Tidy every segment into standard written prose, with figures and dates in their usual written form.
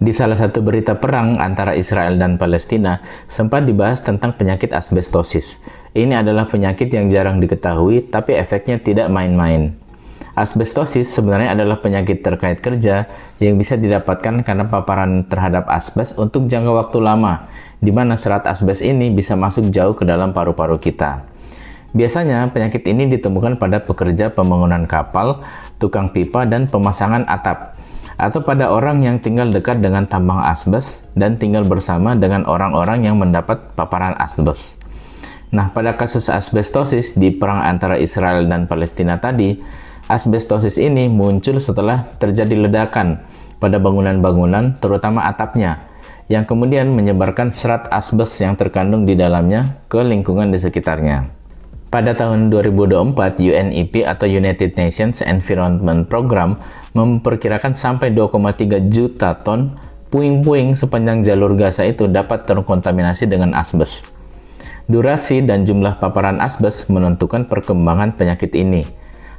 Di salah satu berita perang antara Israel dan Palestina, sempat dibahas tentang penyakit asbestosis. Ini adalah penyakit yang jarang diketahui, tapi efeknya tidak main-main. Asbestosis sebenarnya adalah penyakit terkait kerja yang bisa didapatkan karena paparan terhadap asbes untuk jangka waktu lama, di mana serat asbes ini bisa masuk jauh ke dalam paru-paru kita. Biasanya, penyakit ini ditemukan pada pekerja pembangunan kapal, tukang pipa, dan pemasangan atap, atau pada orang yang tinggal dekat dengan tambang asbes dan tinggal bersama dengan orang-orang yang mendapat paparan asbes. Nah, pada kasus asbestosis di perang antara Israel dan Palestina tadi, asbestosis ini muncul setelah terjadi ledakan pada bangunan-bangunan, terutama atapnya, yang kemudian menyebarkan serat asbes yang terkandung di dalamnya ke lingkungan di sekitarnya. Pada tahun 2024, UNEP atau United Nations Environment Program memperkirakan sampai 2,3 juta ton puing-puing sepanjang jalur Gaza itu dapat terkontaminasi dengan asbes. Durasi dan jumlah paparan asbes menentukan perkembangan penyakit ini.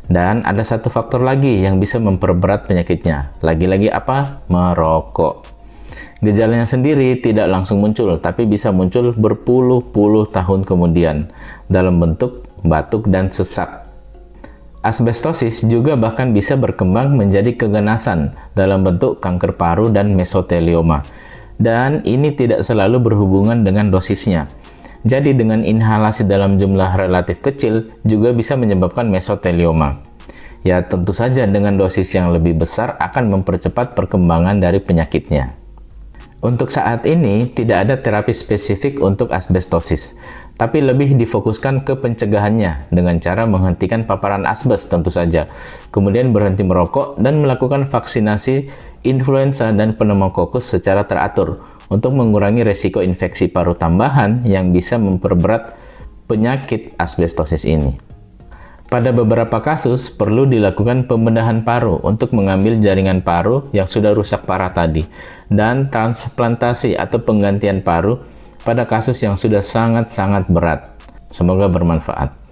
Dan ada satu faktor lagi yang bisa memperberat penyakitnya. Lagi-lagi apa? Merokok. Gejalanya sendiri tidak langsung muncul, tapi bisa muncul berpuluh-puluh tahun kemudian dalam bentuk batuk dan sesak. Asbestosis juga bahkan bisa berkembang menjadi keganasan dalam bentuk kanker paru dan mesotelioma. Dan ini tidak selalu berhubungan dengan dosisnya. Jadi dengan inhalasi dalam jumlah relatif kecil juga bisa menyebabkan mesotelioma. Ya tentu saja dengan dosis yang lebih besar akan mempercepat perkembangan dari penyakitnya. Untuk saat ini, tidak ada terapi spesifik untuk asbestosis, tapi lebih difokuskan ke pencegahannya dengan cara menghentikan paparan asbes tentu saja, kemudian berhenti merokok dan melakukan vaksinasi influenza dan pneumokokus secara teratur untuk mengurangi resiko infeksi paru tambahan yang bisa memperberat penyakit asbestosis ini. Pada beberapa kasus, perlu dilakukan pembedahan paru untuk mengambil jaringan paru yang sudah rusak parah tadi, dan transplantasi atau penggantian paru pada kasus yang sudah sangat-sangat berat. Semoga bermanfaat.